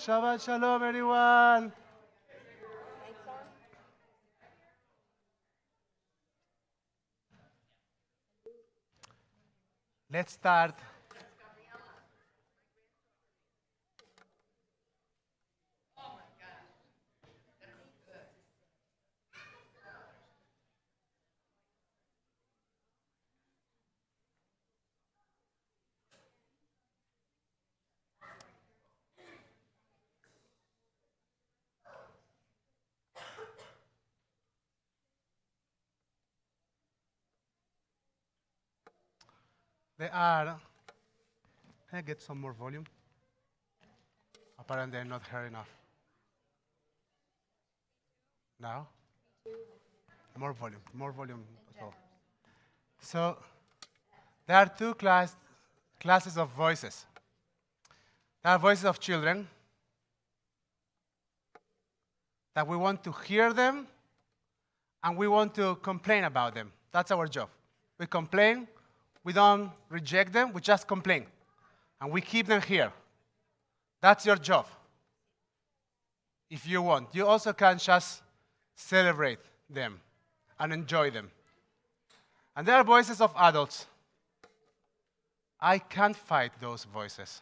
Shabbat Shalom, everyone. Let's start. Can I get some more volume? Apparently I'm not heard enough. Now? More volume as well. So, there are two classes of voices. There are voices of children that we want to hear them and we want to complain about them. That's our job. We complain. We don't reject them, we just complain. And we keep them here. That's your job. If you want. You also can just celebrate them and enjoy them. And there are voices of adults. I can't fight those voices.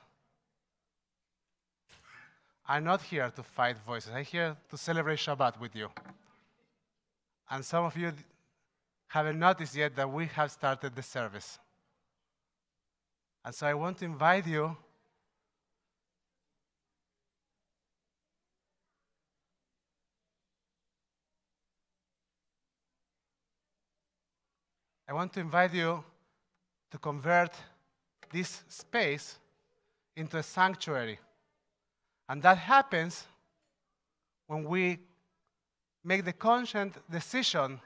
I'm not here to fight voices. I'm here to celebrate Shabbat with you. And some of you haven't noticed yet that we have started the service. And so I want to invite you to convert this space into a sanctuary. And that happens when we make the conscious decision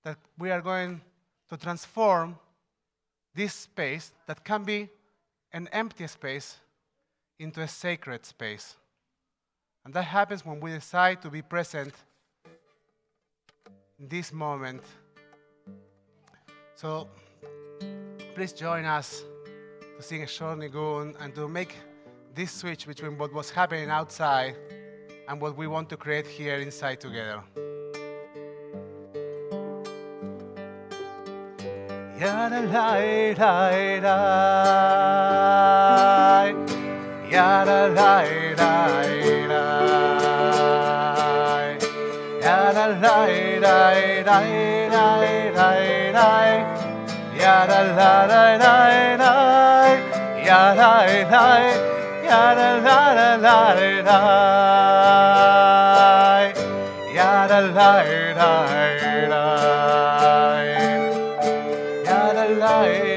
that we are going to transform this space that can be an empty space into a sacred space. And that happens when we decide to be present in this moment. So please join us to sing a short nigun and to make this switch between what was happening outside and what we want to create here inside together. Yada lai lai lai, yada lai lai lai, yada lai lai lai lai lai, yada lai lai lai, yada lai lai, yada lai lai lai, yada lai lai lai.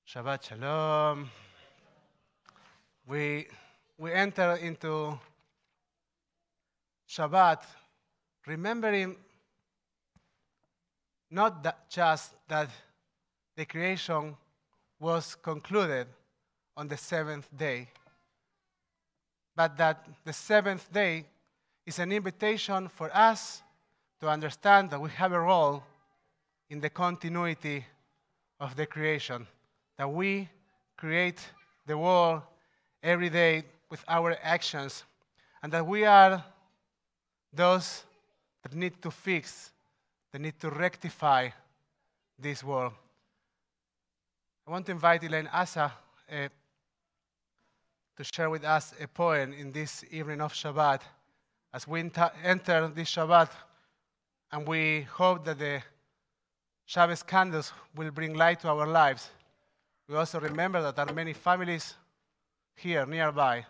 Shabbat Shalom. We enter into Shabbat remembering not that just that the creation was concluded on the seventh day, but that the seventh day is an invitation for us to understand that we have a role in the continuity of the creation, that we create the world every day with our actions, and that we are those that need to fix, that need to rectify this world. I want to invite Elaine Asa to share with us a poem in this evening of Shabbat as we enter this Shabbat, and we hope that the Shabbos candles will bring light to our lives. We also remember that there are many families here nearby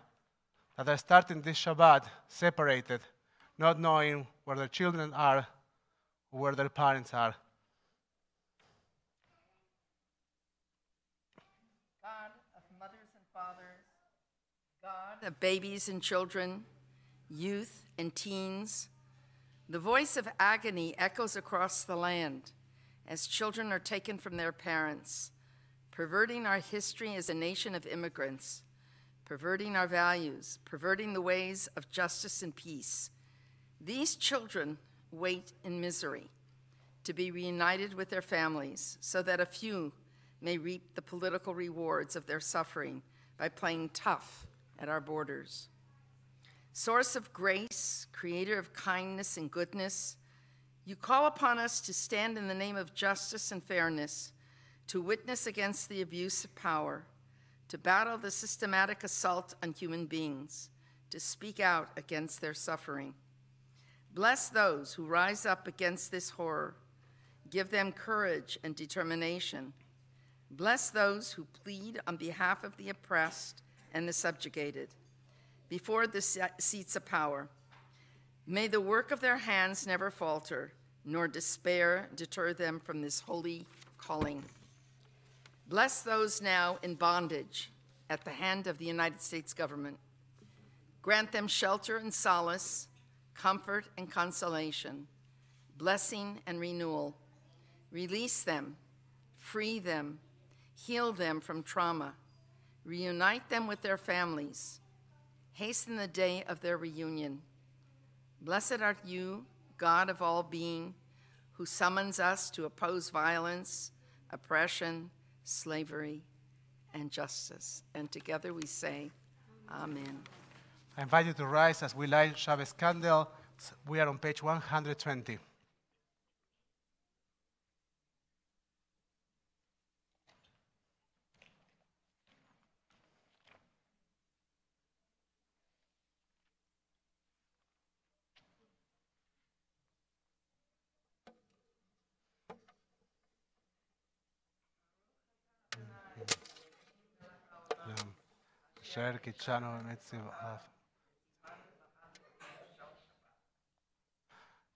that are starting this Shabbat separated, not knowing where their children are or where their parents are. God of mothers and fathers, God of babies and children, youth and teens, the voice of agony echoes across the land as children are taken from their parents, perverting our history as a nation of immigrants, perverting our values, perverting the ways of justice and peace. These children wait in misery to be reunited with their families so that a few may reap the political rewards of their suffering by playing tough at our borders. Source of grace, creator of kindness and goodness, you call upon us to stand in the name of justice and fairness, to witness against the abuse of power, to battle the systematic assault on human beings, to speak out against their suffering. Bless those who rise up against this horror. Give them courage and determination. Bless those who plead on behalf of the oppressed and the subjugated before the seats of power. May the work of their hands never falter, nor despair deter them from this holy calling. Bless those now in bondage at the hand of the United States government. Grant them shelter and solace, comfort and consolation, blessing and renewal. Release them, free them, heal them from trauma, reunite them with their families, hasten the day of their reunion. Blessed art you, God of all being, who summons us to oppose violence, oppression, slavery, and justice. And together we say, Amen. I invite you to rise as we light Shabbos candle. We are on page 120.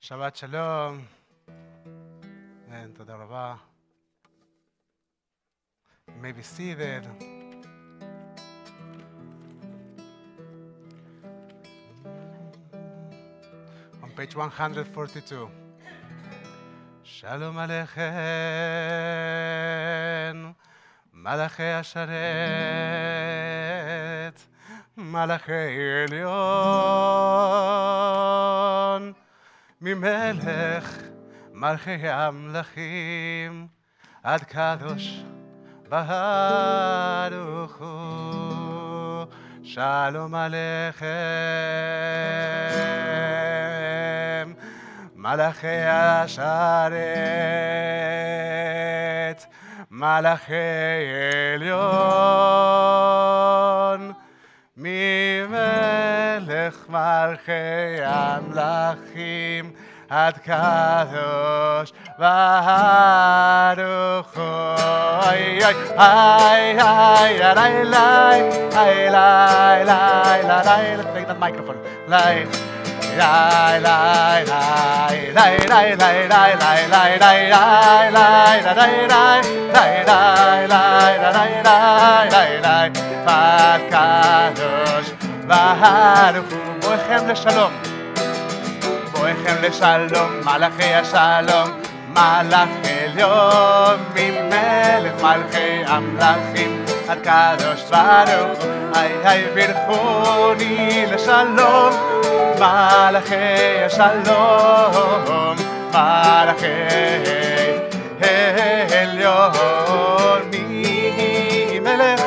Shabbat Shalom. תודה רבה. You may be seated. page 142. Shalom Aleichem, Malachei Asharet, Malachei Elyon, Mimelech, Malchei Amlachim, Ad Kadosh, Baruch Hu. Shalom Aleichem, Malachei Asharet, Malachei Elyon, Mimelech Malchei Amlachim, Ad Kadosh Baruch Hu. Ay, ay, ay, ay, ay, ay, ay, ay, ay, let's take that microphone. Lay, lay, lay, lay, lay, lay, lay, lay, lay, lay, lay, lay, lay, lay, Ad Kadosh Baruch Hu. Boechem לשלום, boechem לשלום, מלאכי השלום, מלאך עליון, ממלך מלכי המלכים, עד קדוש ברוך הוא. היי היי ברכוני לשלום, מלאכי השלום, מלאכי עליון, ממלך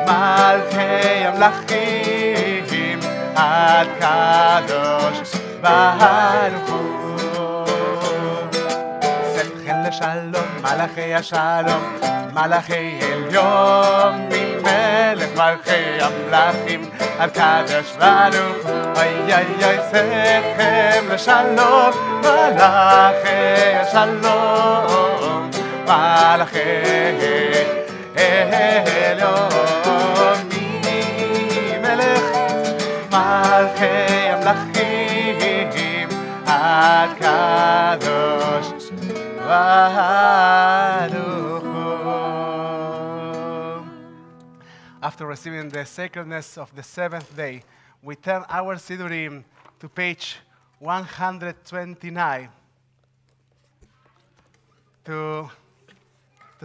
מלכי המלכים, עד קדוש ברוך הוא. לשלום, מלאכי השלום, מלאכי עליון, ממלך מלכי המלכים, עד קדוש ברוך הוא. אוי אוי אוי, שכם לשלום, מלאכי השלום, מלאכי עליון, ממלך מלכי המלכים, עד קדוש Baruch Hu. After receiving the sacredness of the seventh day, we turn our Sidurim to page 129 to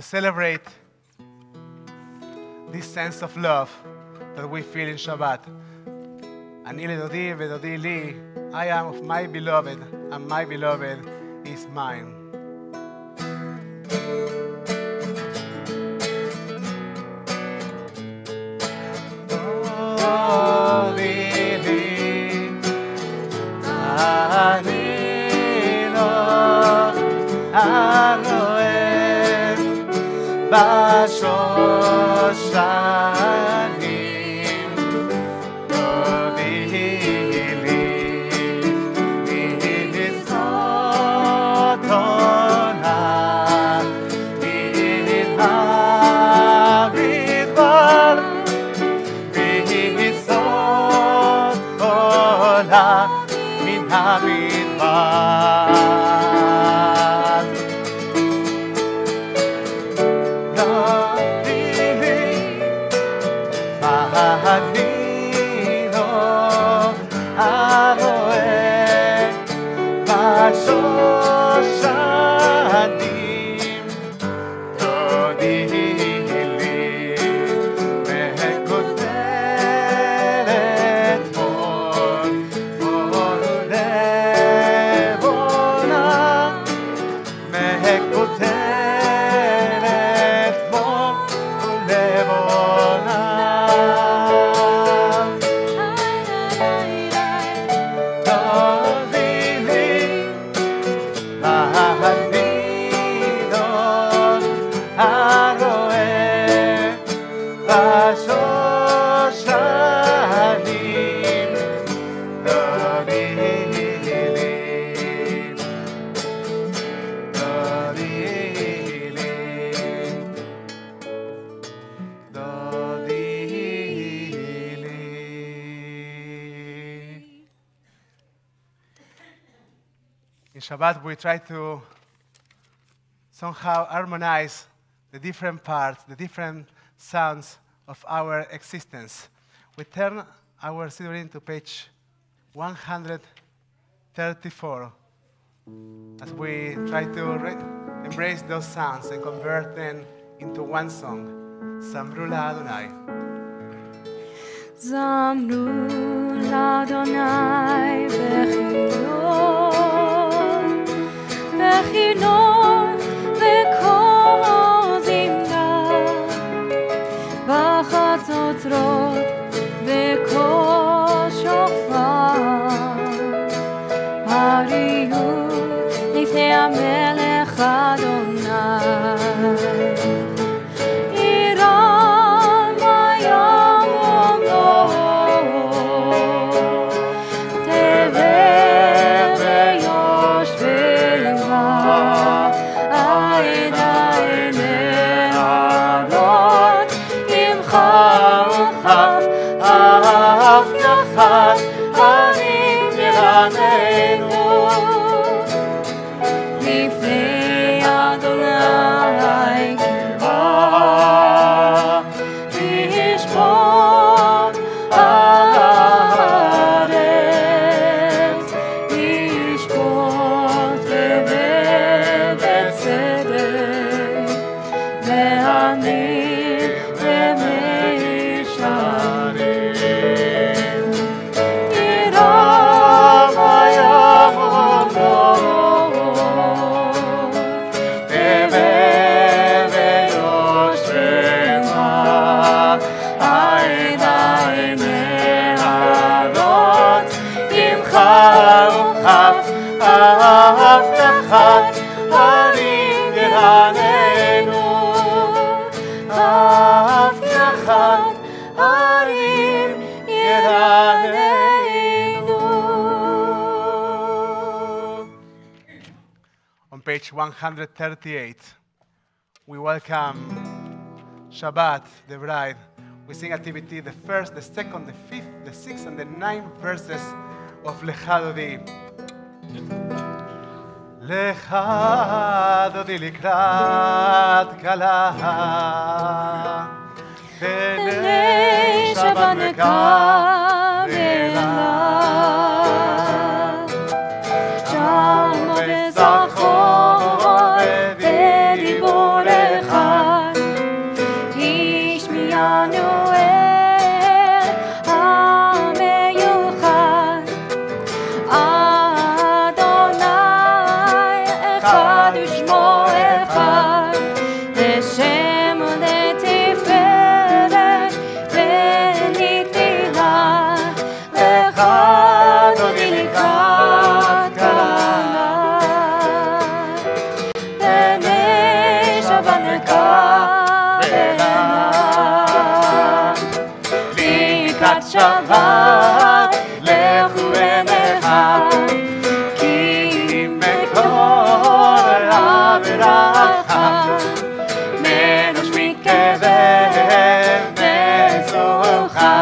celebrate this sense of love that we feel in Shabbat. Ani ledodi vedodi li, I am of my beloved, and my beloved is mine. בשושנים תודיעי לי מזאת עונה מדבר מזאת עונה מן המדבר. In Shabbat, we try to somehow harmonize the different parts, the different sounds of our existence. We turn our Sidurim to page 130. 34. As we try to embrace those sounds and convert them into one song. Zamru LaAdonai. Zamru LaAdonai bechilot, bechilot v'kol zimna, b'chatzotzrot v'kol shofar, hariyu lifnei HaMelech Adonai. On page 138, we welcome Shabbat, the bride. We sing activity, the first, the second, the fifth, the sixth, and the ninth verses of Lecha Dodi. Lecha Dodi likrat kala, B'nei Shabbat nekabela. Shabbat, lechu enecha, ki mekor averacha, menos mikeveh mezucha,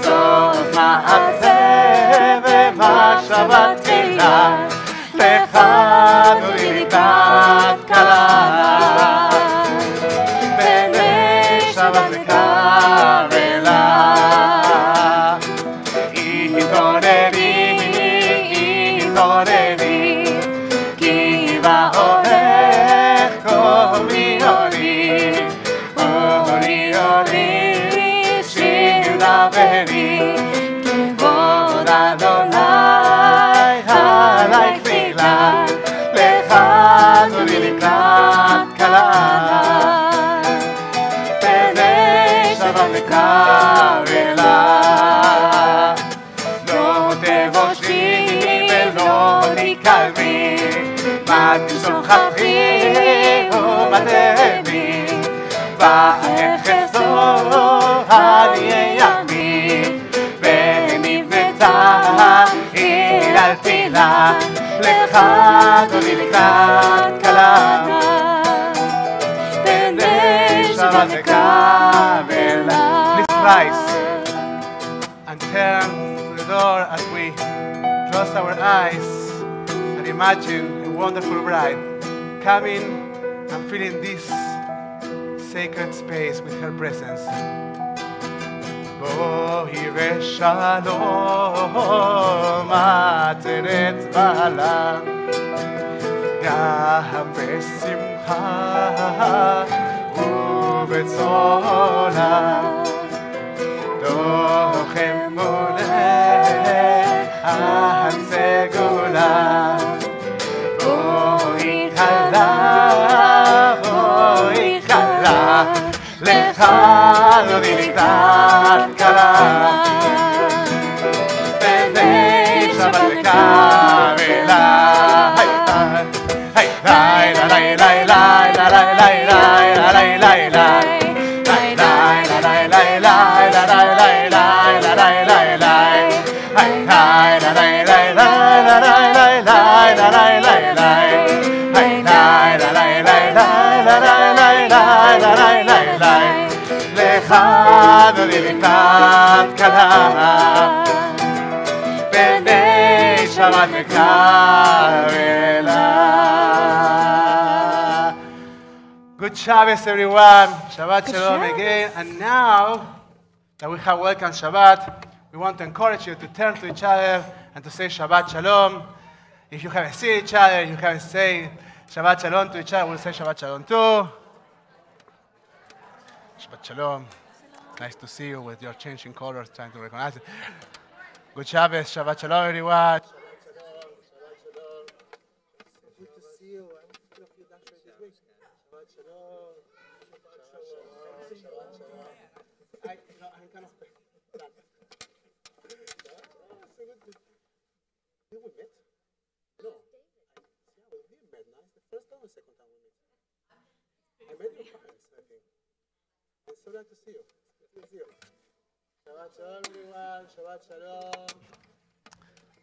sof ma'aseh v'mashavat tefila, lecha dodi likrat kala, b'nei Shabbat nekabela. Lecha Dodi likrat kala, B'nei Shabbat nekabela. Please rise and turn to the door as we close our eyes and imagine a wonderful bride coming and filling this sacred space with her presence. בואי ושלום עטרת בעלה גם בשמחה ובצולה תוך אמונך הסגולה בואי כלה לך לא נקראת כלה בני שבת וקרלה לך נקראת כלה בני שבת וקרלה. Good Shabbos, everyone. Shabbat Shalom again. And now that we have welcomed Shabbat, we want to encourage you to turn to each other and to say Shabbat Shalom. If you haven't seen each other, you haven't said Shabbat Shalom to each other, we'll say Shabbat Shalom too. Shabbat Shalom. Nice to see you with your changing colors, trying to recognize it. Good Shabbos, Shabbat Shalom, everyone. Good to see you. I want to feel that this week. Shabbat Shalom. Shabbat Shalom. I'm kind of... Did we met? No. Yeah, we met. Now it's the first time or second time we met. I met your parents, I think. It's so glad to see you. Good to see you. Shabbat Shalom, everyone. Shabbat Shalom.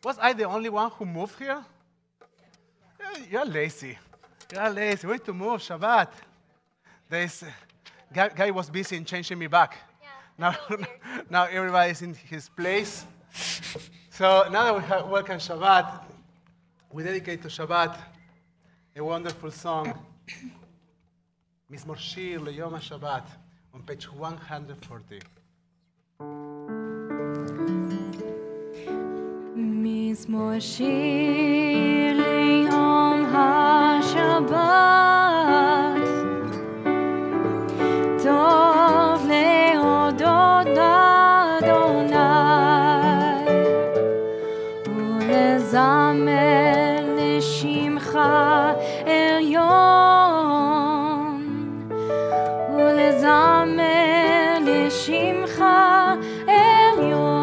Was I the only one who moved here? You're lazy. You're lazy. We need to move Shabbat. Guy was busy in changing me back. Yeah, now everybody's in his place. So now that we have welcomed Shabbat, we dedicate to Shabbat a wonderful song, Mizmor Shir Leyom HaShabbat, on page 140. מזמור שיר ליום השבת טוב להודות לאדוני ולזמר לשמך עליון ולזמר לשמך עליון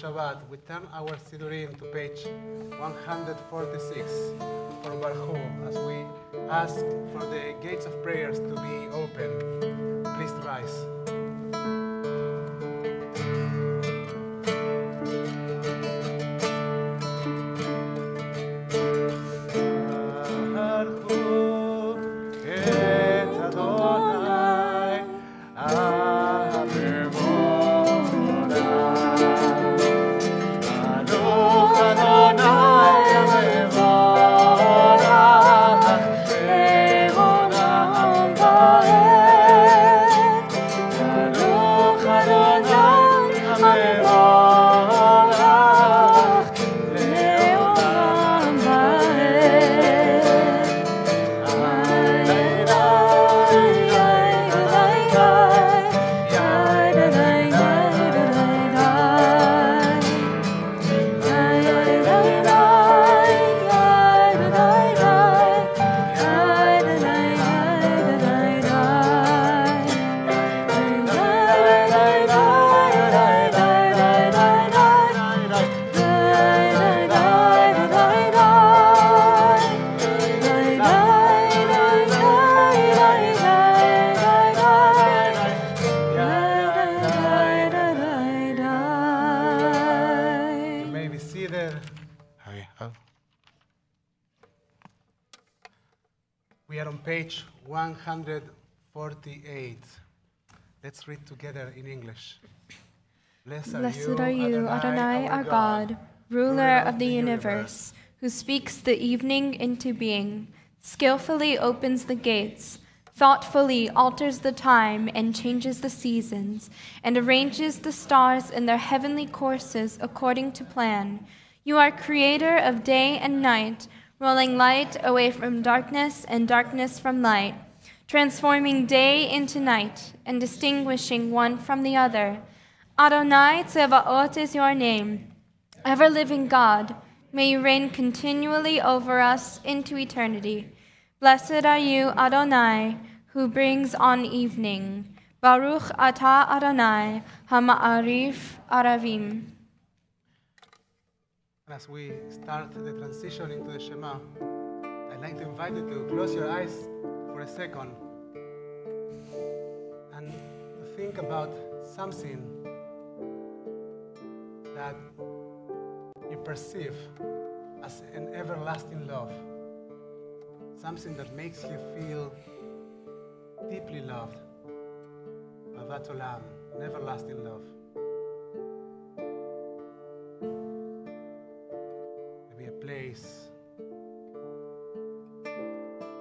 Shabbat, we turn our Sidurim to page 146 for Baruch as we ask for the gates of prayers to be open. Please rise. Baruch et Adonai We are on page 148. Let's read together in English. Blessed Blessed are you, Adonai, our God, ruler of the universe, who speaks the evening into being, skillfully opens the gates, thoughtfully alters the time and changes the seasons, and arranges the stars in their heavenly courses according to plan. You are creator of day and night, rolling light away from darkness and darkness from light, transforming day into night and distinguishing one from the other. Adonai Tzevaot is your name. Ever-living God, may you reign continually over us into eternity. Blessed are you, Adonai, who brings on evening. Baruch atah Adonai, hama'arif aravim. As we start the transition into the Shema, I'd like to invite you to close your eyes for a second and to think about something that you perceive as an everlasting love, something that makes you feel deeply loved. Avat Olam, an everlasting love. Maybe a place,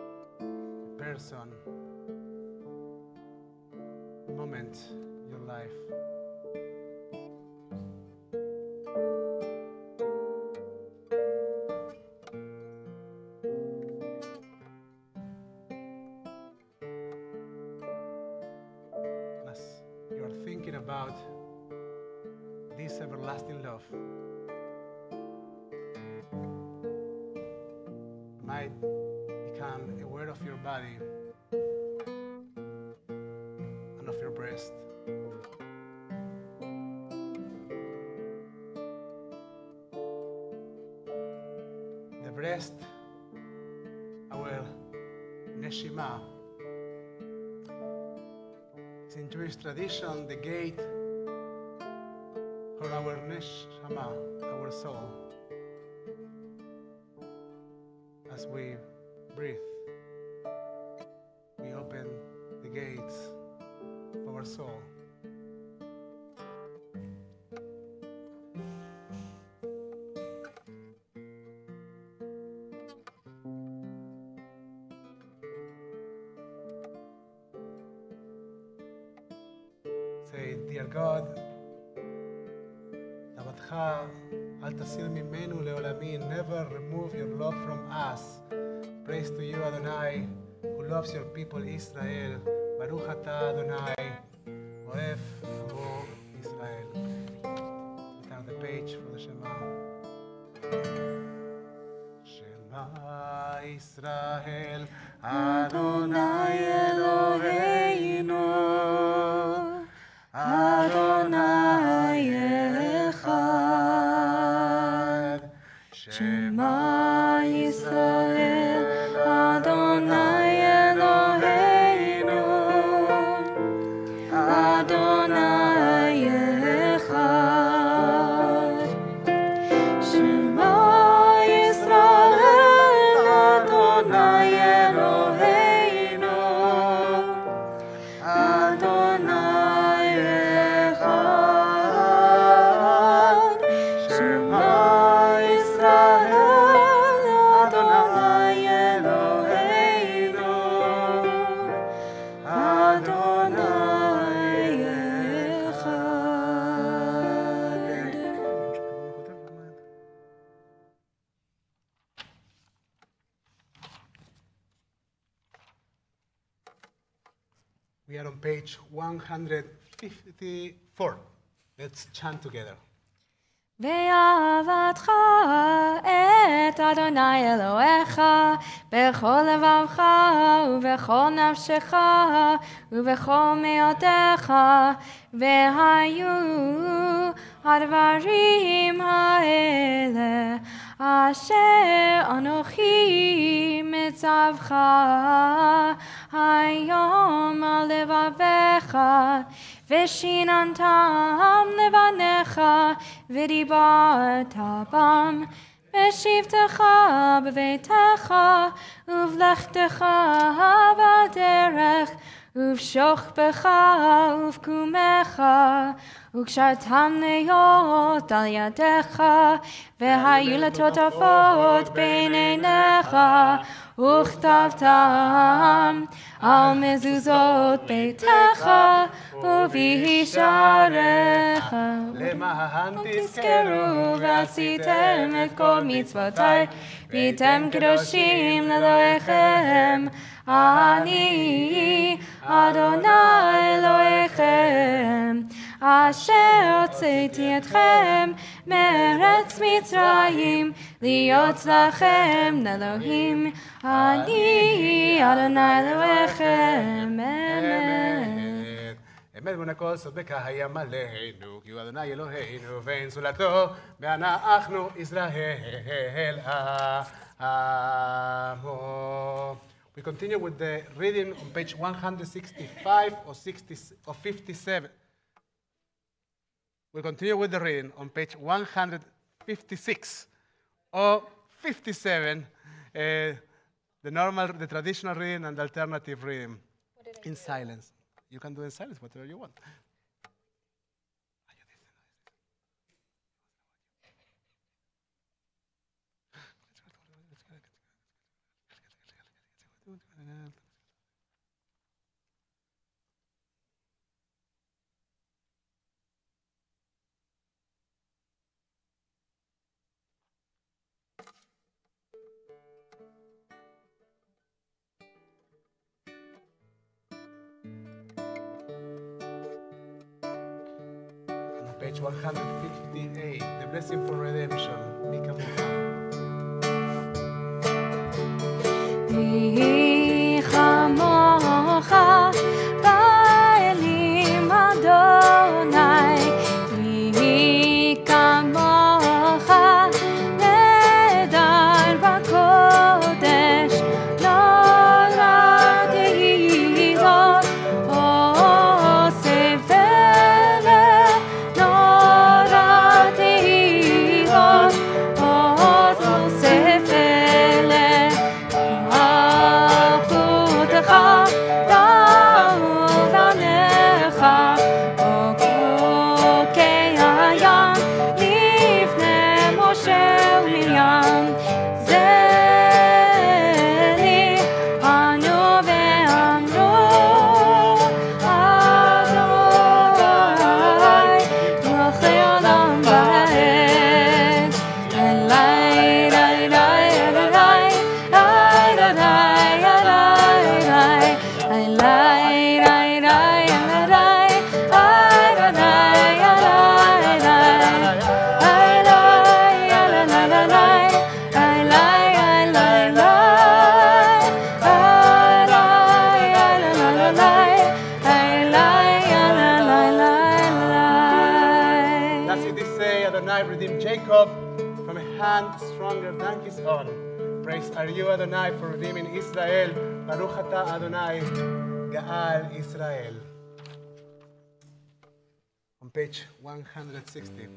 a person, a moment in your life. About this everlasting love, you might become aware of your body and of your breast. The breast, our neshima. In Jewish tradition, the gate for our neshama, our soul. As we breathe, we open the gates of our soul. Say, dear God, Tavatcha al tasir mimenu leolami, never remove your love from us. Praise to you, Adonai, who loves your people Israel. Baruch atah Adonai, oev amo Israel. We turn the page for the Shema. Shema Israel, Adonai Eloheinu. Adonai Echad, Shema Yisrael, Adonai Eloheinu, Adonai Echad, Shema Yisrael, Adonai Eloheinu, Adonai We are on page 154. Let's chant together. ואהבתך את אדוני אלוהיך בכל לבבך ובכל נפשך ובכל מאודך, והיו הדברים האלה אשר אנוכי מצווך היום על לבביך, ושיננתם לבניך ודיברת בם בשבתך בביתך, ובלכתך בדרך, ובשוכבך ובקומך, וקשרתם להיות על ידיך, והיו לטוטפות בין עיניך, וכתבתם על מזוזות ביתך ובישעריך. למען תזכרו ועשיתם את כל מצוותיי, והייתם קדושים לאלוהיכם. אני אדוני אלוהיכם, אשר הוצאתי אתכם מארץ מצרים, להיות לכם לאלוהים. אני אדוני אלוהיכם. אמן. אמת ונכל סודבך הים עלינו, כי הוא אדוני אלוהינו, ואין זולתו, ואנחנו ישראל עמו. We continue with the reading on page 165 or 57. We continue with the reading on page 156 or 57, the traditional reading and the alternative reading in silence. You can do in silence whatever you want. Page 158, the blessing for redemption. Mika Moha. יהי כמוך באלים אדוני, יהי כמוך נהדר בקודש, נורא תהילות אוסף אלה, נורא תהילות אוסף אלה. From a hand stronger than his own. Praise are you, Adonai, for redeeming Israel. Baruch atah Adonai, Gaal Israel. On page 160.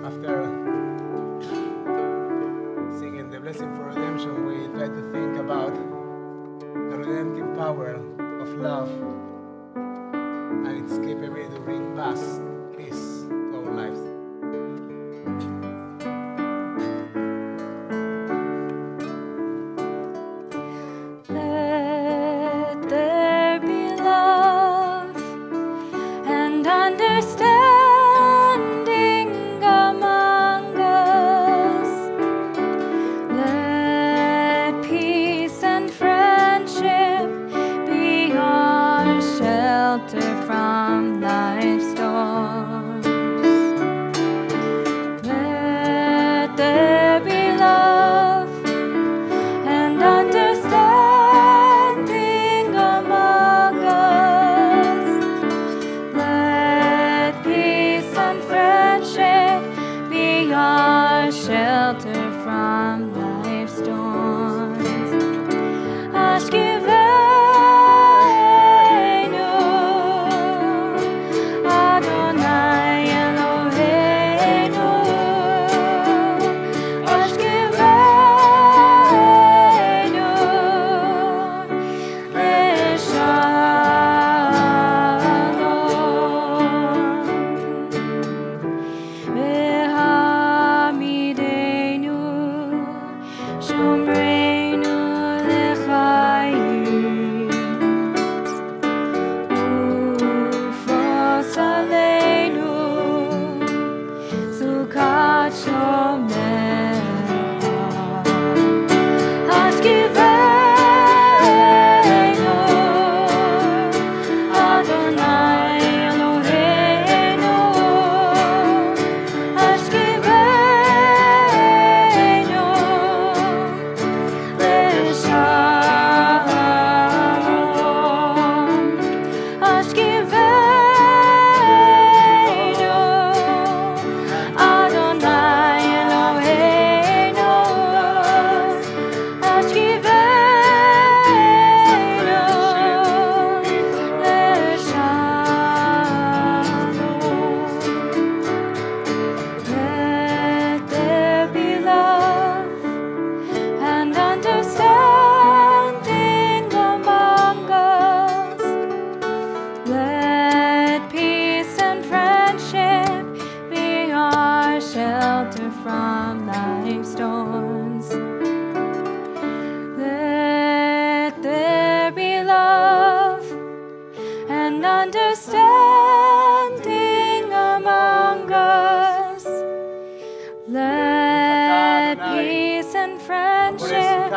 After singing the blessing for redemption, we try to think about the redemptive power of love and its capability to bring peace to our lives. Let there be love and understanding among us. Let peace and friendship be our shelter from life's storms. Let there be love and understanding among us. Let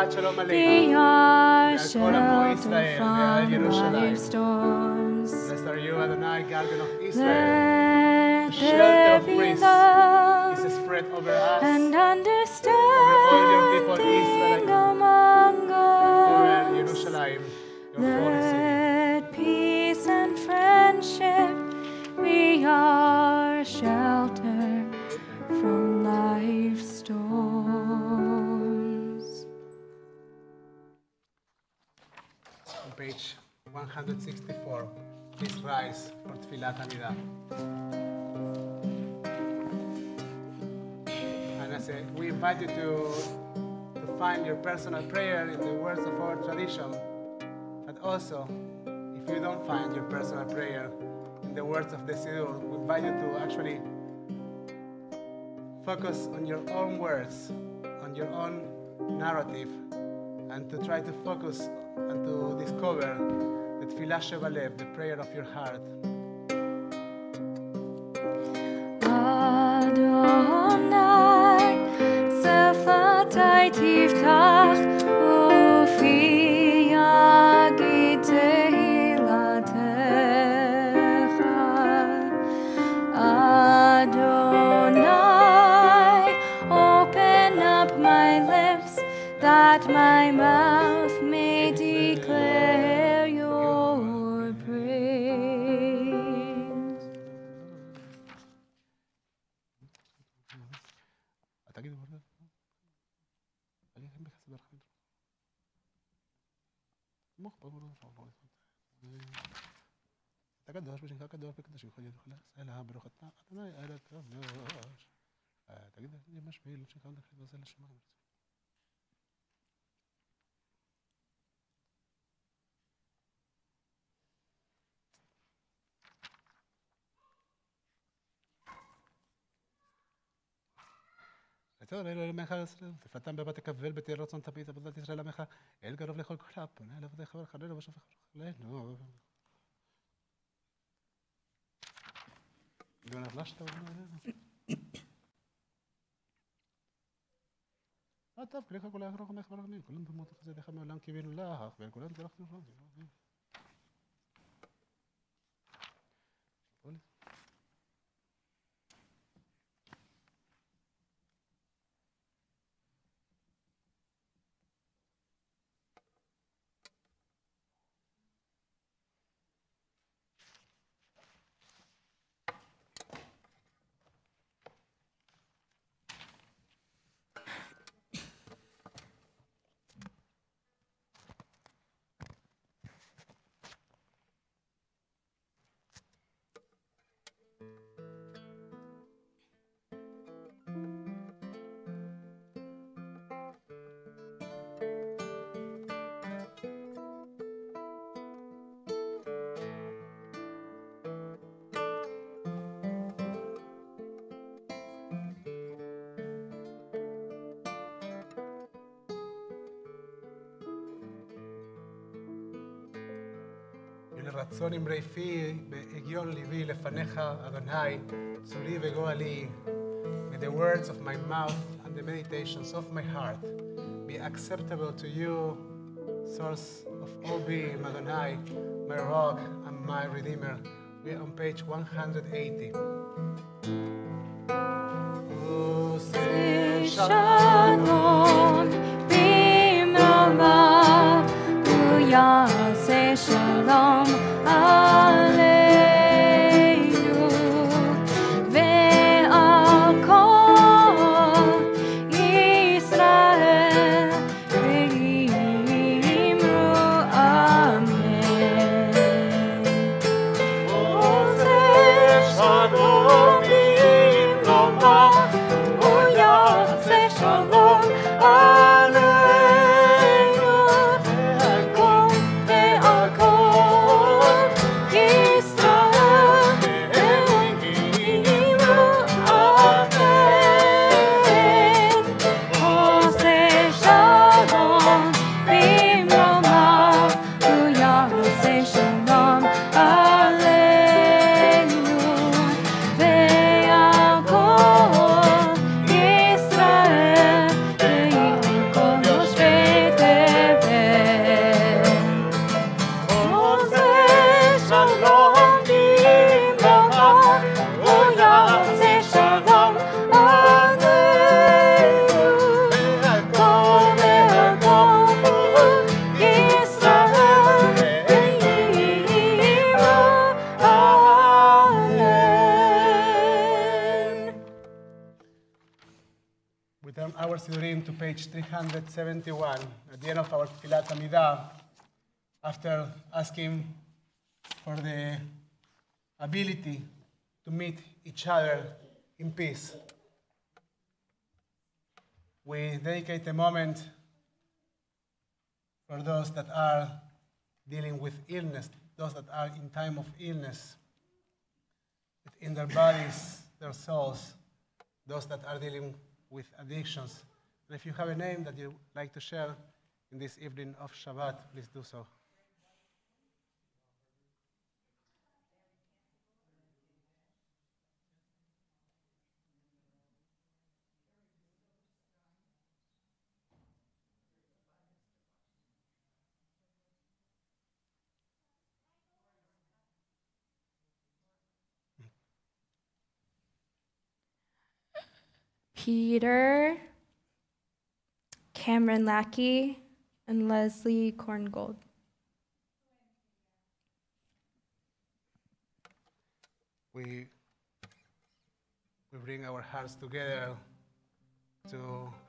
Shabbat Shalom be Aleichem. our ועל כל עמו shelter ישראל ועל from ירושלים. life's storms. Blessed are you, Adonai, guardian of Israel. Let The shelter there of be praise love is spread over us, and people, understanding Israelite, among over us. Yerushalayim, your holy city. Let peace and friendship be our shelter from life's storms. On page 164, please rise for Tfilat Amidah. And I say, we invite you to find your personal prayer in the words of our tradition, but also, if you don't find your personal prayer in the words of the Siddur, we invite you to actually focus on your own words, on your own narrative, and to try to focus and to discover the Tfilah Shebalev, the prayer of your heart. Adonai, שפתי תפתח ופי יגיד תהילתך. Adonai, open up my lips that my mouth may declare your praise. הקדוש בשמך הקדוש בקדושים כל ידך לעשה ברוך אתה אדוני אל הקדוש. תגיד לי משפיל בשמך ונכחד ועשה לשמיים. ותור אלו אלמך תפתם בבת תקבל בתהיה רצון תביט עבודת ישראל עמך אל קרוב לכל כלה פונה אל עבדי חבר חננו ושופך חלנו. טוב, כליך כל האחרוך עמך ברחמים, כולם במות חסדיך מעולם קיווינו לך, ואל כולם תברכנו לך. רצון אמרי פי, בהגיון ליבי לפניך, אדוני, צורי וגואלי. May the words of my mouth and the meditations of my heart be acceptable to you, source of all being, Adonai, my rock and my redeemer. We are on page 180. Shalom, b'ma'alav, u'yaseh shalom aleinu, ve'al kol Yisrael v'yimru amen. Oseh shalom b'ma'alav, u'yaseh shalom our Sidurim to page 371, at the end of our Tfilat Amidah, after asking for the ability to meet each other in peace. We dedicate a moment for those that are dealing with illness, those that are in time of illness, in their bodies, their souls, those that are dealing with addictions. And if you have a name that you'd like to share in this evening of Shabbat, please do so. Peter, Cameron Lackey, and Leslie Korngold. We bring our hearts together to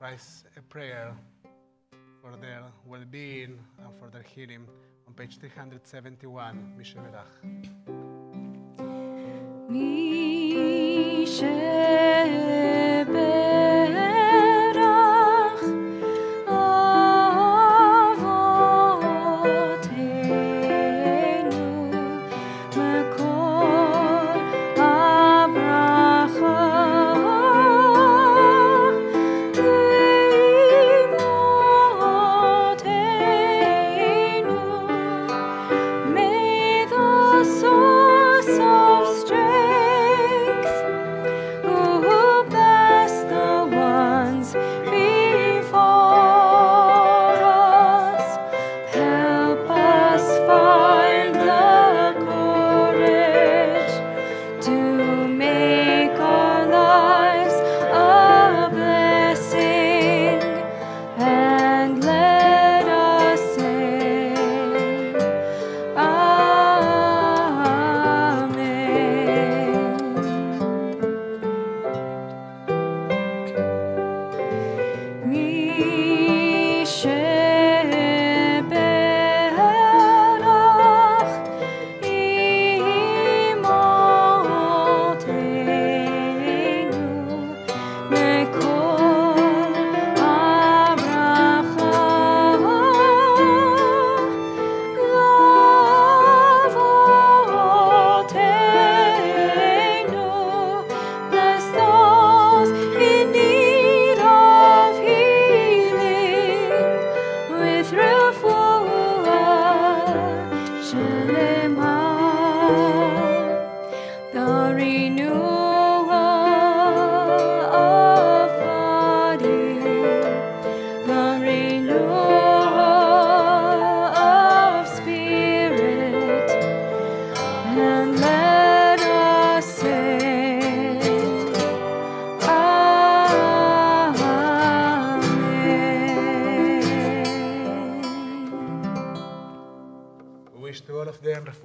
raise a prayer for their well-being and for their healing. On page 371, Mishe Berach.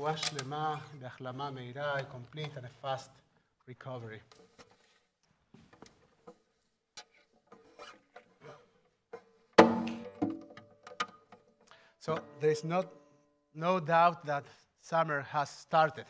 רפואה שלמה, בהחלמה מהירה, a complete and a fast recovery. So there is no doubt that summer has started.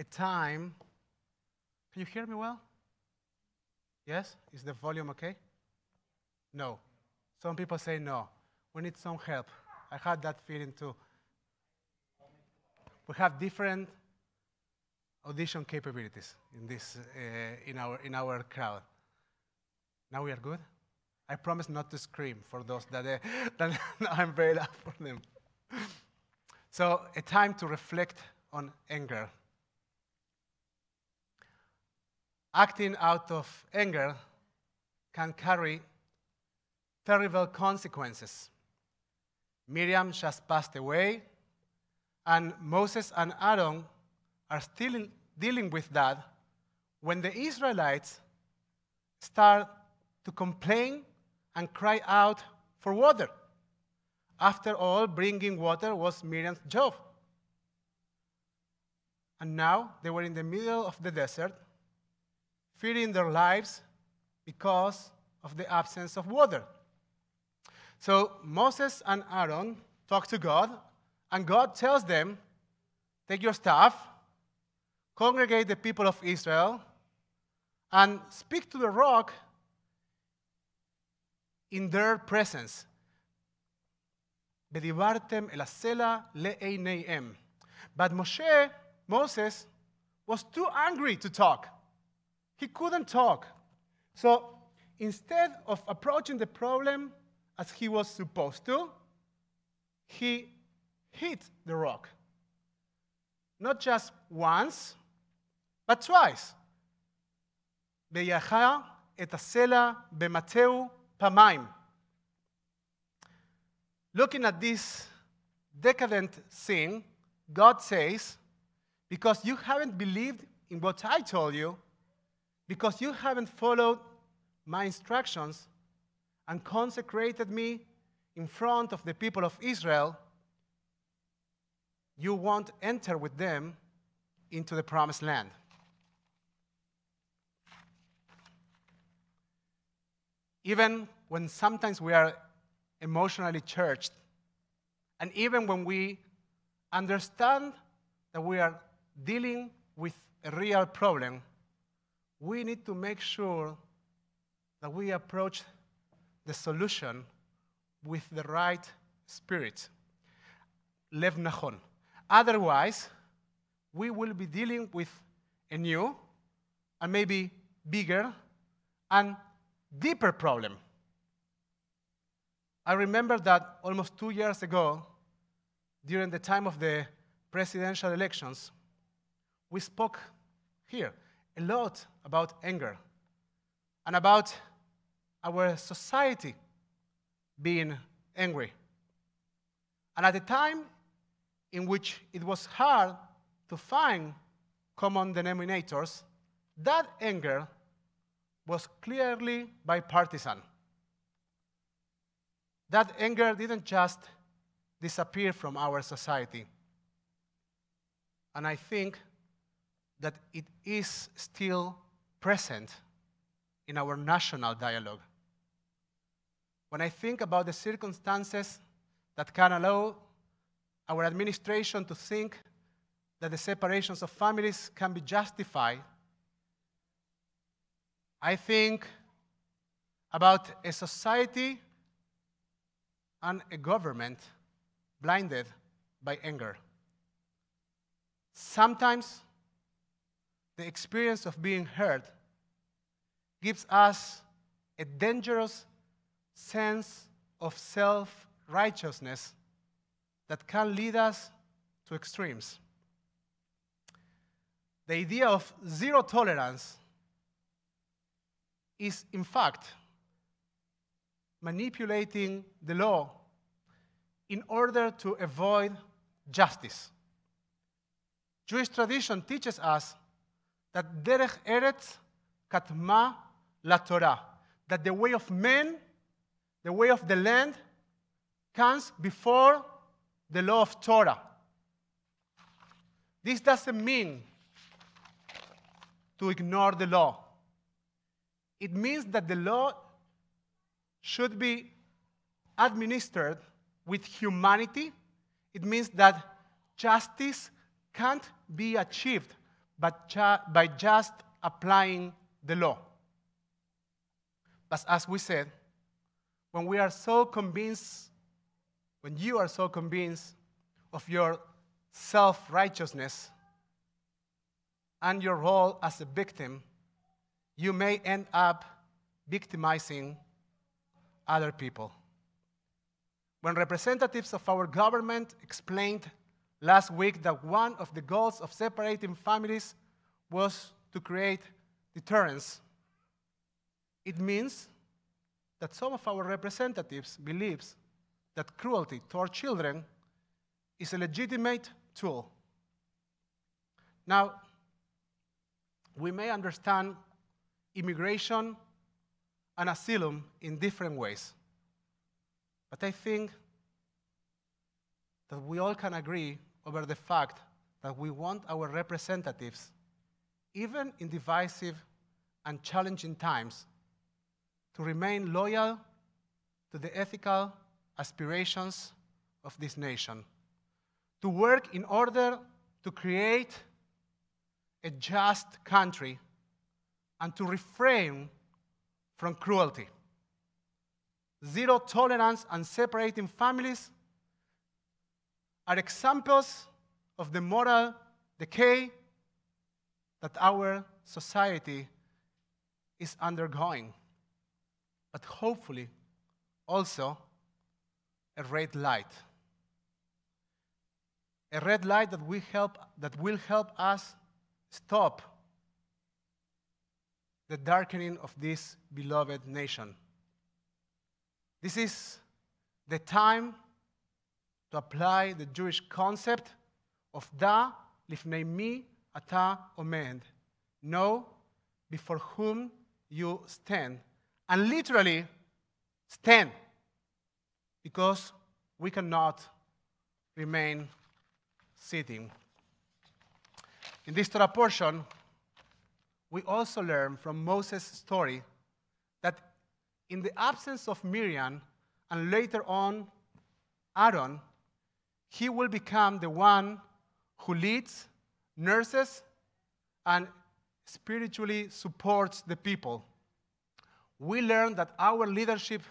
A time, can you hear me well? Yes? Is the volume okay? No. Some people say no. We need some help. I had that feeling too. We have different audition capabilities in this, in our crowd. Now we are good? I promise not to scream for those that I'm very loud for them. So a time to reflect on anger. Acting out of anger can carry terrible consequences. Miriam just passed away, and Moses and Aaron are still dealing with that when the Israelites start to complain and cry out for water. After all, bringing water was Miriam's job. And now they were in the middle of the desert, fearing their lives because of the absence of water. So Moses and Aaron talk to God, and God tells them, take your staff, congregate the people of Israel, and speak to the rock in their presence. V'dibartem el hasela le'eineihem. But Moses, was too angry to talk. He couldn't talk. So instead of approaching the problem as he was supposed to, he hit the rock. Not just once, but twice. ויחר את הסלע במטהו פעמיים. Looking at this decadent scene, God says, because you haven't believed in what I told you, because you haven't followed my instructions and consecrated me in front of the people of Israel, you won't enter with them into the promised land. Even when sometimes we are emotionally churched, and even when we understand that we are dealing with a real problem, we need to make sure that we approach the solution with the right spirit. Lev nachon. Otherwise, we will be dealing with a new and maybe bigger and deeper problem. I remember that almost 2 years ago, during the time of the presidential elections, we spoke here a lot about anger and about our society being angry. And at a time in which it was hard to find common denominators, that anger was clearly bipartisan. That anger didn't just disappear from our society. And I think that it is still present in our national dialogue. When I think about the circumstances that can allow our administration to think that the separations of families can be justified, I think about a society and a government blinded by anger. Sometimes the experience of being hurt gives us a dangerous sense of self-righteousness that can lead us to extremes. The idea of zero tolerance is, in fact, manipulating the law in order to avoid justice. Jewish tradition teaches us that derech eretz katma la Torah, that the way of men, the way of the land, comes before the law of Torah. This doesn't mean to ignore the law. It means that the law should be administered with humanity. It means that justice can't be achieved by just applying the law. But as we said, when we are so convinced, when you are so convinced of your self-righteousness and your role as a victim, you may end up victimizing other people. When representatives of our government explained last week that one of the goals of separating families was to create deterrence, it means that some of our representatives believes that cruelty toward children is a legitimate tool. Now, we may understand immigration and asylum in different ways, but I think that we all can agree over the fact that we want our representatives, even in divisive and challenging times, to remain loyal to the ethical aspirations of this nation, to work in order to create a just country and to refrain from cruelty. Zero tolerance and separating families are examples of the moral decay that our society is undergoing, but hopefully also a red light. A red light that will help us stop the darkening of this beloved nation. This is the time to apply the Jewish concept of Da lifnei mi ata omed. Know before whom you stand. And literally, stand. Because we cannot remain sitting. In this Torah portion, we also learn from Moses' story that in the absence of Miriam and later on Aaron, he will become the one who leads, nurses, and spiritually supports the people. We learn that our leadership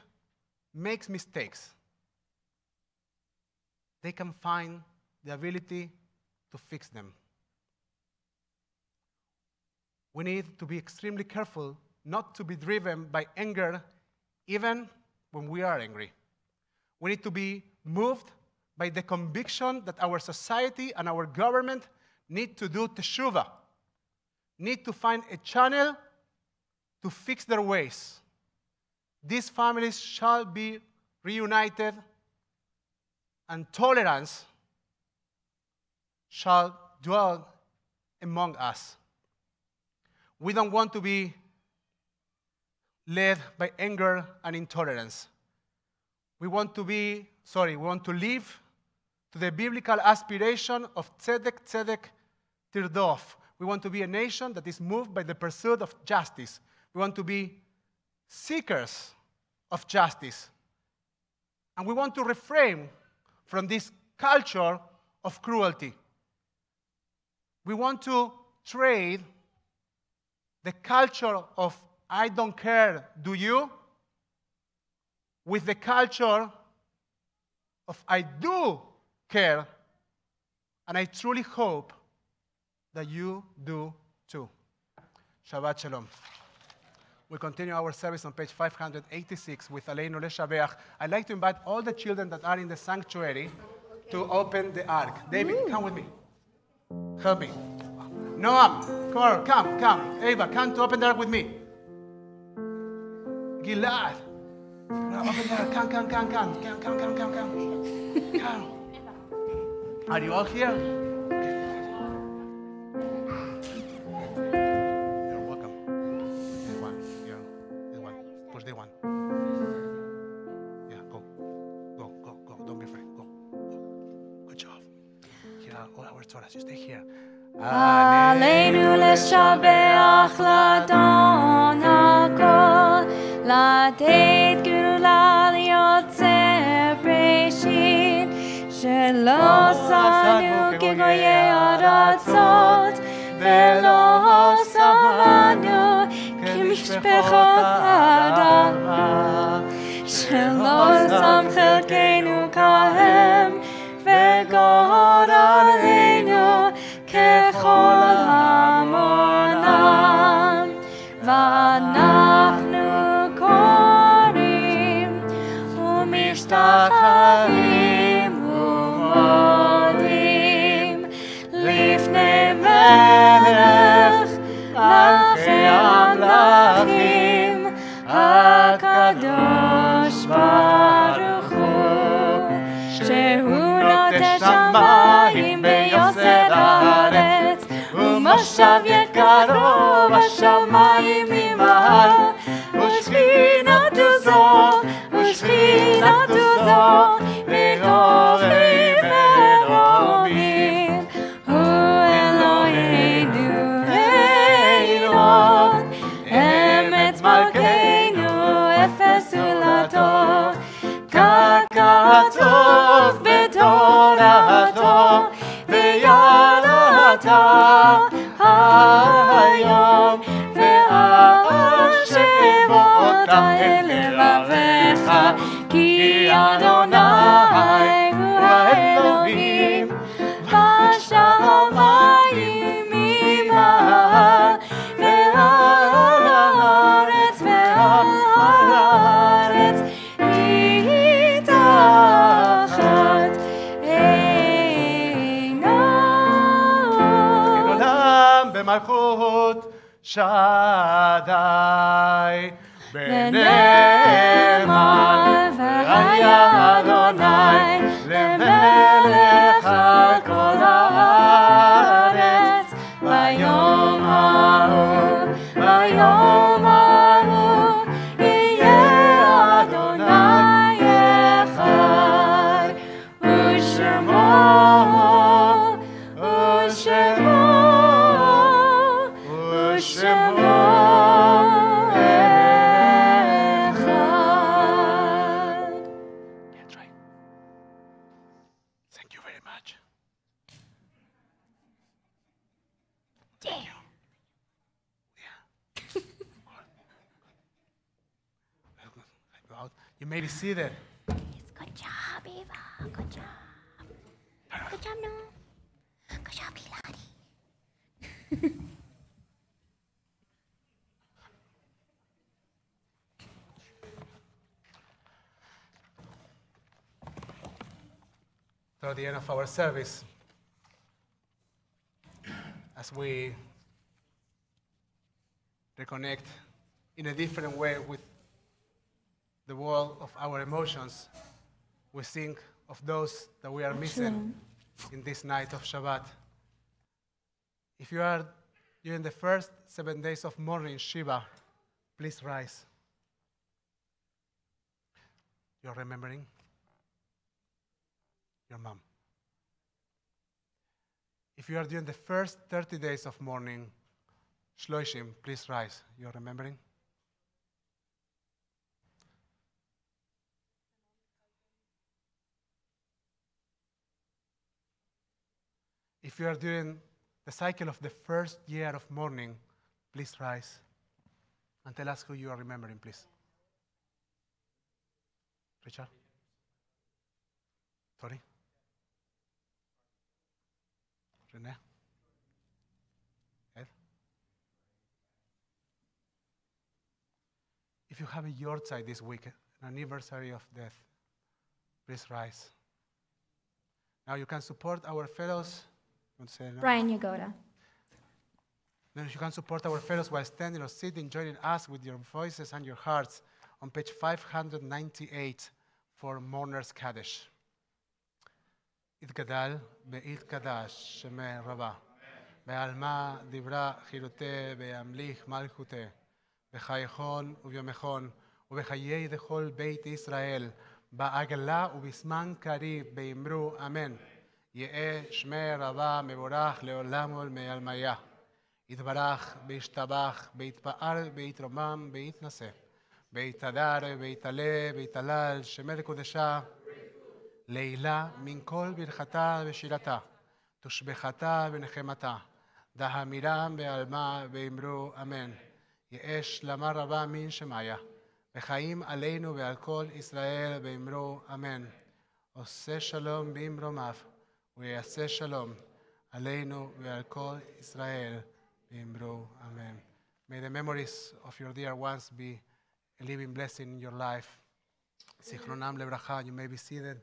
makes mistakes. They can find the ability to fix them. We need to be extremely careful not to be driven by anger even when we are angry. We need to be moved by the conviction that our society and our government need to do teshuvah, need to find a channel to fix their ways. These families shall be reunited, and tolerance shall dwell among us. We don't want to be led by anger and intolerance. We want to live to the biblical aspiration of tzedek, tzedek, tirdof. We want to be a nation that is moved by the pursuit of justice. We want to be seekers of justice. And we want to refrain from this culture of cruelty. We want to trade the culture of I don't care, do you, with the culture of I do care, and I truly hope that you do too. Shabbat Shalom. We continue our service on page 586 with Aleinu Leshabeach. I'd like to invite all the children that are in the sanctuary to open the ark. David, come with me. Help me. Noam, come. Ava, come to open the ark with me. Gilad, open the ark. Come. Are you all here? You're welcome. This one, yeah, this one. Push this one. Yeah, go. Don't be afraid. Go. Good job. Here are all our Torahs. You stay here. עלינו לשבח לאדון הכל, לתת גאולה ליוצר בראשית, שלא עשנו כגויי ארצות, ולא עשנו כמשפחות אדמה, שלא שם חלקנו כהם, וגורלנו ככל המונם, ואנחנו קוראים ומשתחווים ומודים לפני מלך מלכי המלכים הקדוש. עכשיו יקרו בשמיים ממעל, ושכינתו זו, ושכינתו זו, בקורי מרומים. הוא אלוהינו עליון, אמת מלכנו, אפס זולתו, ככתוב בתורתו, ויראת היום, והשב אותה אל לבביך, כי אדוני הוא האלוהים, בשמיים ממעל, ועל הארץ ועל הארץ מתחת עינו. עולם במלכות שדי, ונאמר והיה אדוני למלך על כל הארץ, ביום ההוא, ביום ההוא, יהיה אדוני אחד, ושמו, ושמו, ושמו אחד. That's right. Thank you very much. Thank you. Yeah. You may be seated. Good job, Eva. Good job. Good job, no. Good job, Pilati. So at the end of our service, as we reconnect in a different way with the world of our emotions, we think of those that we are missing in this night of Shabbat. If you are during the first 7 days of mourning Shiva, please rise. You're remembering your mom. If you are during the first 30 days of mourning Shloshim, please rise. You're remembering? If you are during the cycle of the first year of mourning, please rise and tell us who you are remembering, please. Richard? Tori? Renee? Ed? If you have a yahrzeit this week, an anniversary of death, please rise. Now you can support our fellows. You want to say no? Brian Yagoda. Now you can support our fellows while standing or sitting, joining us with your voices and your hearts on page 598 for Mourners Kaddish. יתגדל ויתקדש שמי רבה, בעלמא דברה חירותי וימליך מלכותי, בחייכון וביומכון ובחיי דכל בית ישראל, בעגלה ובזמן קריב באמרו אמן. יהא שמי רבה מבורך לעולם ולעלמיה. יתברך וישתבח ויתפאר ויתרומם ויתנשא, ויתהדר ויתעלה ויתהלל שמי לקודשה, לעילה מן כל ברכתה ושירתה, תושבחתה ונחמתה, דהמירם בעלמה ואמרו אמן. יהא שלמה רבה מן שמיה, וחיים עלינו ועל כל ישראל ואמרו אמן. עושה שלום במרומיו, ויעשה שלום עלינו ועל כל ישראל ואמרו אמן. May the memories of your dear ones be a living blessing in your life. זיכרונם לברכה, you may be seated.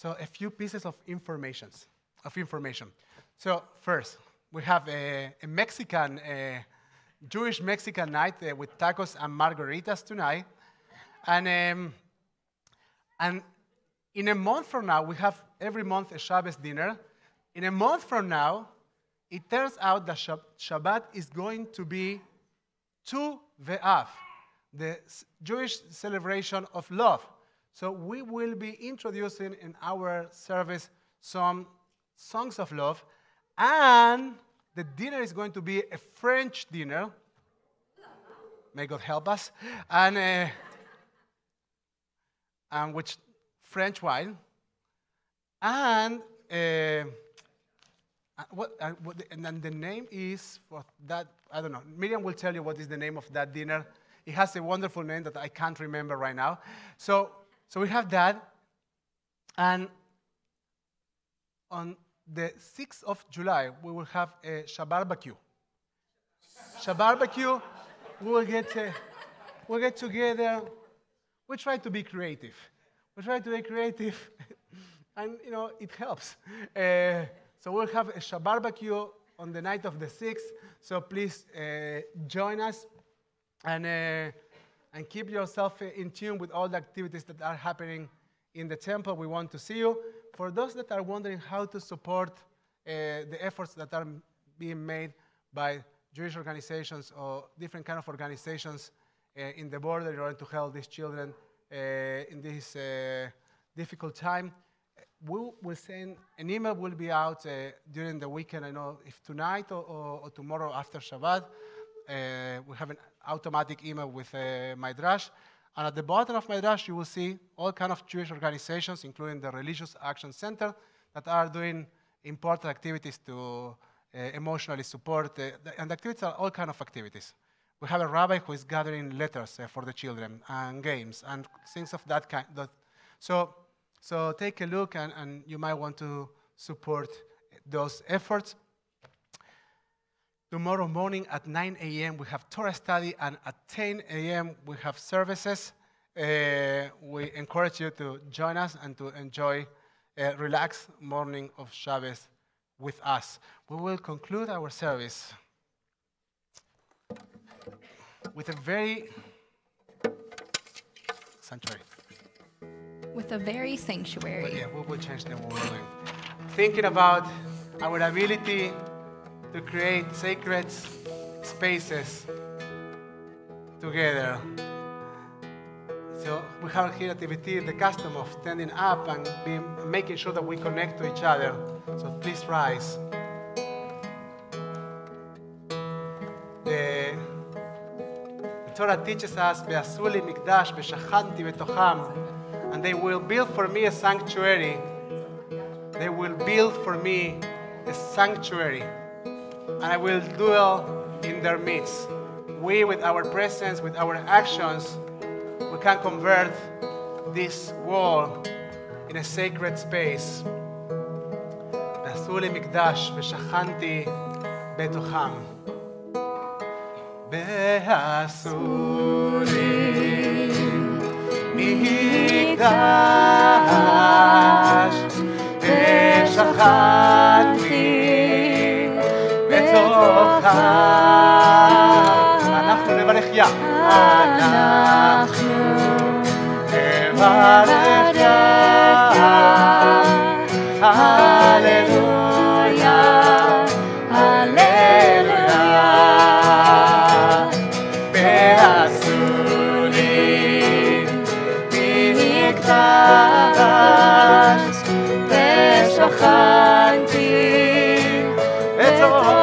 So a few pieces of information. So first, we have a Mexican, Jewish Mexican night with tacos and margaritas tonight. And in a month from now, we have every month a Shabbos dinner. in a month from now, it turns out that Shabbat is going to be Tu Ve'av, the Jewish celebration of love. So we will be introducing in our service some songs of love, and the dinner is going to be a French dinner. May God help us. And with French wine. And and then the name is for that, I don't know. Miriam will tell you what is the name of that dinner. It has a wonderful name that I can't remember right now. So we have that. And on the 6th of July, we will have a Shabarbecue. Shabarbecue, we'll get together. We try to be creative. And, it helps. So we'll have a Shabarbecue on the night of the 6th. So please join us and keep yourself in tune with all the activities that are happening in the temple. We want to see you. For those that are wondering how to support the efforts that are being made by Jewish organizations or different kind of organizations in the border in order to help these children in this difficult time, we will send an email. Will be out during the weekend. I know if tonight or tomorrow after Shabbat, we have an automatic email with Midrash. And at the bottom of Midrash, you will see all kinds of Jewish organizations, including the Religious Action Center, that are doing important activities to emotionally support. And the activities are all kinds of activities. We have a rabbi who is gathering letters for the children and games and things of that kind. So take a look, and you might want to support those efforts. Tomorrow morning at 9 a.m. we have Torah study, and at 10 a.m. we have services. We encourage you to join us and to enjoy a relaxed morning of Shabbos with us. We will conclude our service with a very sanctuary. With a very sanctuary. But yeah, we will change the what we're doing. Thinking about our ability to create sacred spaces together. So we have here at TVT the custom of standing up and making sure that we connect to each other. So please rise. The Torah teaches us, "Ve'asu li mikdash ve'shachanti betocham," and they will build for me a sanctuary. They will build for me a sanctuary, and I will dwell in their midst. We, with our presence, with our actions, we can convert this wall in a sacred space. ועשו לי מקדש ושכנתי בתוכם. ועשו לי מקדש ושכנתי בתוכם. אנחנו נברך יא. אנחנו נברך יא. הללויה, הללויה. ועשו לי מקדש ושכנתי בתוכם.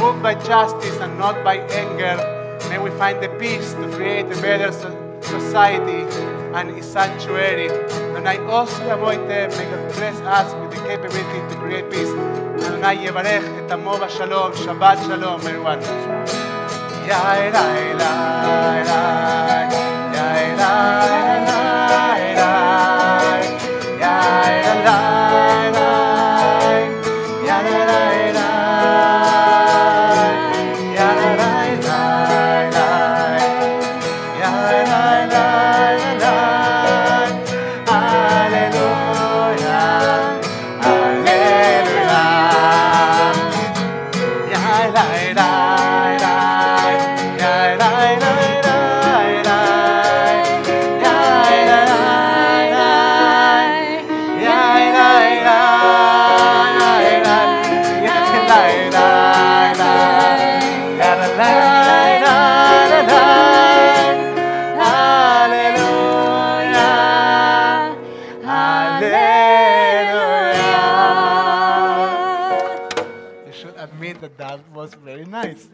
Moved by justice and not by anger. May we find the peace to create a better society and a sanctuary that Adonai os yamo item. May God bless us with the capability to create peace. Adonai yevarech et amo b'shalom. Shabbat shalom, everyone. Yai, lai, lai, lai. Yai, lai, lai, lai. Yai, lai, lai. Yai, lai, lai. Yai, lai, lai, lai. Yai, lai, lai, lai. Hallelujah. Hallelujah. Yai, lai, lai, lai. Yai, lai, lai, lai, lai. Yai, lai, lai, lai. Yai, lai, lai, lai. Yai, lai, lai, lai. Yai, lai, lai, lai. Hallelujah. Hallelujah. You should admit that that was very nice.